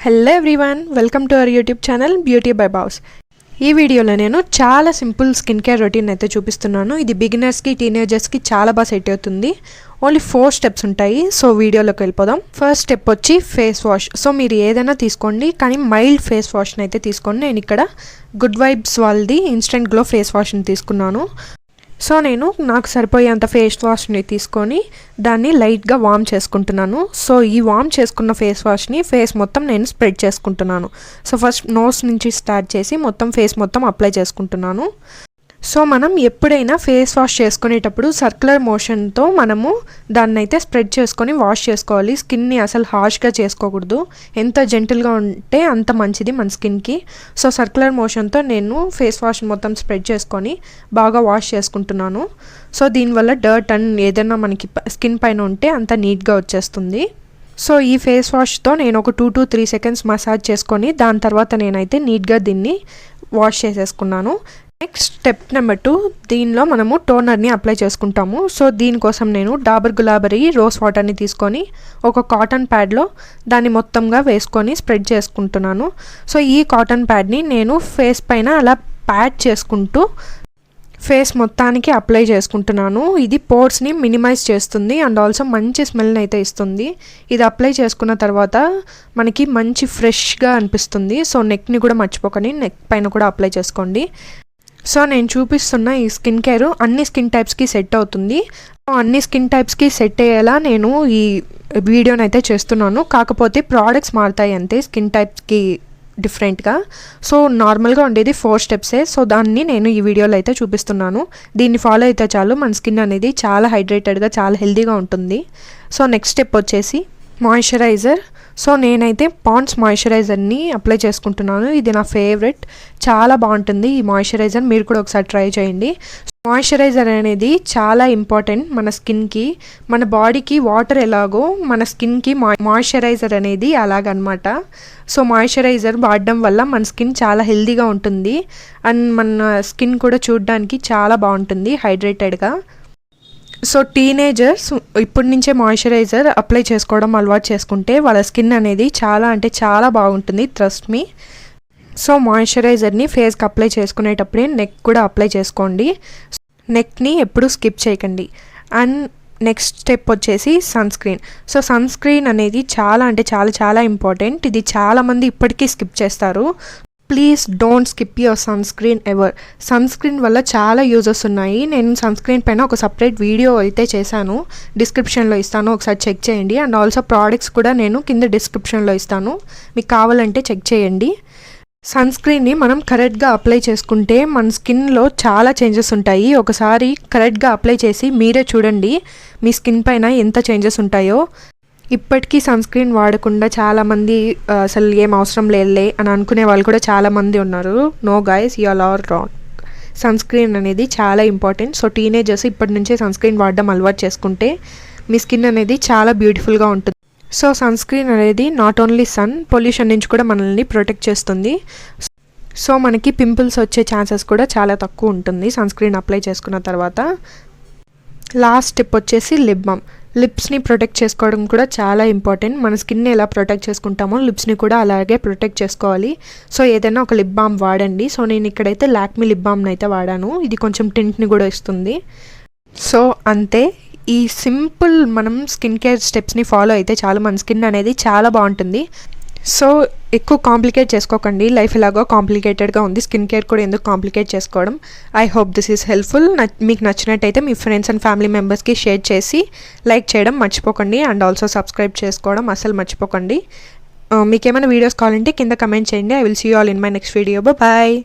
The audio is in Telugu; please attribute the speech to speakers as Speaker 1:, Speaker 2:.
Speaker 1: Hello everyone, welcome to our YouTube channel beautybybhavs. ఈ వీడియోలో నేను చాలా సింపుల్ స్కిన్ కేర్ రొటీన్ అయితే చూపిస్తున్నాను. ఇది బిగినర్స్కి, టీనేజర్స్కి చాలా బాగా సెట్ అవుతుంది. ఓన్లీ 4 స్టెప్స్ ఉంటాయి. సో వీడియోలోకి వెళ్ళిపోదాం. ఫస్ట్ స్టెప్ వచ్చి ఫేస్ వాష్. సో మీరు ఏదైనా తీసుకోండి, కానీ మైల్డ్ ఫేస్ వాష్ని అయితే తీసుకోండి. నేను ఇక్కడ గుడ్ వైబ్స్ వాళ్ళది ఇన్స్టెంట్ గ్లో ఫేస్ వాష్ని తీసుకున్నాను. సో నేను నాకు సరిపోయేంత ఫేస్ వాష్ని తీసుకొని దాన్ని లైట్గా వార్మ్ చేసుకుంటున్నాను. సో ఈ వార్మ్ చేసుకున్న ఫేస్ వాష్ని ఫేస్ మొత్తం నేను స్ప్రెడ్ చేసుకుంటున్నాను. సో ఫస్ట్ నోస్ నుంచి స్టార్ట్ చేసి మొత్తం ఫేస్ మొత్తం అప్లై చేసుకుంటున్నాను. సో మనం ఎప్పుడైనా ఫేస్ వాష్ చేసుకునేటప్పుడు సర్క్యులర్ మోషన్తో మనము దాన్ని అయితే స్ప్రెడ్ చేసుకొని వాష్ చేసుకోవాలి. స్కిన్ని అసలు హార్ష్గా చేసుకోకూడదు. ఎంత జెంటిల్గా ఉంటే అంత మంచిది మన స్కిన్కి. సో సర్క్యులర్ మోషన్తో నేను ఫేస్ వాష్ మొత్తం స్ప్రెడ్ చేసుకొని బాగా వాష్ చేసుకుంటున్నాను. సో దీనివల్ల డర్ట్ అండ్ ఏదైనా మనకి స్కిన్ పైన ఉంటే అంత నీట్గా వచ్చేస్తుంది. సో ఈ ఫేస్ వాష్తో నేను ఒక 2 to 3 seconds మసాజ్ చేసుకొని దాని తర్వాత నేనైతే నీట్గా దీన్ని వాష్ చేసేసుకున్నాను. నెక్స్ట్ స్టెప్ నెంబర్ 2, దీనిలో మనము టోనర్ని అప్లై చేసుకుంటాము. సో దీనికోసం నేను డాబర్ గులాబరీ రోజ్ వాటర్ని తీసుకొని ఒక కాటన్ ప్యాడ్లో దాన్ని మొత్తంగా వేసుకొని స్ప్రెడ్ చేసుకుంటున్నాను. సో ఈ కాటన్ ప్యాడ్ని నేను ఫేస్ పైన అలా ప్యాడ్ చేసుకుంటూ ఫేస్ మొత్తానికి అప్లై చేసుకుంటున్నాను. ఇది పోర్స్ని మినిమైజ్ చేస్తుంది అండ్ ఆల్సో మంచి స్మెల్ని అయితే ఇస్తుంది. ఇది అప్లై చేసుకున్న తర్వాత మనకి మంచి ఫ్రెష్గా అనిపిస్తుంది. సో నెక్ని కూడా మర్చిపోకండి, నెక్ పైన కూడా అప్లై చేసుకోండి. సో నేను చూపిస్తున్న ఈ స్కిన్ కేర్ అన్ని స్కిన్ టైప్స్కి సెట్ అవుతుంది. అన్ని స్కిన్ టైప్స్కి సెట్ అయ్యేలా నేను ఈ వీడియోని అయితే చేస్తున్నాను. కాకపోతే ప్రోడక్ట్స్ మారుతాయి అంతే స్కిన్ టైప్స్కి డిఫరెంట్గా. సో నార్మల్గా ఉండేది 4 స్టెప్సే. సో దాన్ని నేను ఈ వీడియోలో అయితే చూపిస్తున్నాను. దీన్ని ఫాలో అయితే చాలు మన స్కిన్ అనేది చాలా హైడ్రేటెడ్గా, చాలా హెల్తీగా ఉంటుంది. సో నెక్స్ట్ స్టెప్ వచ్చేసి మాయిశ్చరైజర్. సో నేనైతే పాండ్స్ మాయిశ్చరైజర్ని అప్లై చేసుకుంటున్నాను. ఇది నా ఫేవరెట్, చాలా బాగుంటుంది ఈ మాయిశ్చరైజర్. మీరు కూడా ఒకసారి ట్రై చేయండి. మాయిశ్చరైజర్ అనేది చాలా ఇంపార్టెంట్ మన స్కిన్కి. మన బాడీకి వాటర్ ఎలాగో మన స్కిన్కి మాయిశ్చరైజర్ అనేది అలాగనమాట. సో మాయిశ్చరైజర్ వాడడం వల్ల మన స్కిన్ చాలా హెల్తీగా ఉంటుంది అండ్ మన స్కిన్ కూడా చూడడానికి చాలా బాగుంటుంది హైడ్రేటెడ్గా. సో టీనేజర్స్ ఇప్పటి నుంచే మాయిశ్చరైజర్ అప్లై చేసుకోవడం అలవాటు చేసుకుంటే వాళ్ళ స్కిన్ అనేది చాలా అంటే చాలా బాగుంటుంది, ట్రస్ట్ మీ. సో మాయిశ్చరైజర్ని ఫేస్కి అప్లై చేసుకునేటప్పుడే నెక్ కూడా అప్లై చేసుకోండి. నెక్ని ఎప్పుడూ స్కిప్ చేయకండి. అండ్ నెక్స్ట్ స్టెప్ వచ్చేసి సన్స్క్రీన్. సో సన్స్క్రీన్ అనేది చాలా అంటే చాలా చాలా ఇంపార్టెంట్. ఇది చాలామంది ఇప్పటికీ స్కిప్ చేస్తారు. Please don't skip your sunscreen ever. Sunscreen వల్ల చాలా యూజెస్ ఉన్నాయి. నేను సన్స్క్రీన్ పైన ఒక సపరేట్ వీడియో అయితే చేశాను, డిస్క్రిప్షన్లో ఇస్తాను, ఒకసారి చెక్ చేయండి. అండ్ ఆల్సో ప్రోడక్ట్స్ కూడా నేను కింద డిస్క్రిప్షన్లో ఇస్తాను, మీకు కావాలంటే చెక్ చేయండి. సన్స్క్రీన్ని మనం కరెక్ట్గా అప్లై చేసుకుంటే మన స్కిన్లో చాలా చేంజెస్ ఉంటాయి. ఒకసారి కరెక్ట్గా అప్లై చేసి మీరే చూడండి మీ స్కిన్ పైన ఎంత చేంజెస్ ఉంటాయో. ఇప్పటికీ సన్స్క్రీన్ వాడకుండా చాలామంది అసలు ఏం అవసరం లేదులే అని అనుకునే వాళ్ళు కూడా చాలామంది ఉన్నారు. No guys, you are wrong. Sunscreen అనేది చాలా ఇంపార్టెంట్. సో టీనేజర్స్ ఇప్పటి నుంచే సన్స్క్రీన్ వాడడం అలవాటు చేసుకుంటే మీ స్కిన్ అనేది చాలా బ్యూటిఫుల్గా ఉంటుంది. సో సన్స్క్రీన్ అనేది నాట్ ఓన్లీ సన్ పొల్యూషన్ నుంచి కూడా మనల్ని ప్రొటెక్ట్ చేస్తుంది. సో మనకి పింపుల్స్ వచ్చే ఛాన్సెస్ కూడా చాలా తక్కువ ఉంటుంది సన్స్క్రీన్ అప్లై చేసుకున్న తర్వాత. లాస్ట్ స్టెప్ వచ్చేసి లిప్ బామ్. లిప్స్ని ప్రొటెక్ట్ చేసుకోవడం కూడా చాలా ఇంపార్టెంట్. మన స్కిన్ని ఎలా ప్రొటెక్ట్ చేసుకుంటామో లిప్స్ని కూడా అలాగే ప్రొటెక్ట్ చేసుకోవాలి. సో ఏదైనా ఒక లిప్ బామ్ వాడండి. సో నేను ఇక్కడైతే లాక్మీ లిప్ బామ్ని అయితే వాడాను. ఇది కొంచెం టింట్ని కూడా ఇస్తుంది. సో అంతే, ఈ సింపుల్ మనం స్కిన్ కేర్ స్టెప్స్ని ఫాలో అయితే చాలు మన స్కిన్ అనేది చాలా బాగుంటుంది. సో ఎక్కువ కాంప్లికేట్ చేసుకోకండి. లైఫ్ ఎలాగో కాంప్లికేటెడ్గా ఉంది, స్కిన్ కేర్ కూడా ఎందుకు కాంప్లికేట్ చేసుకోవడం. I hope this is helpful. మీకు నచ్చినట్టయితే మీ ఫ్రెండ్స్ అండ్ ఫ్యామిలీ మెంబర్స్కి షేర్ చేసి లైక్ చేయడం మర్చిపోకండి. అండ్ ఆల్సో సబ్స్క్రైబ్ చేసుకోవడం అసలు మర్చిపోకండి. మీకు ఏమైనా వీడియోస్ కావాలంటే కింద కమెంట్ చేయండి. I will see you all in my next video. Bye.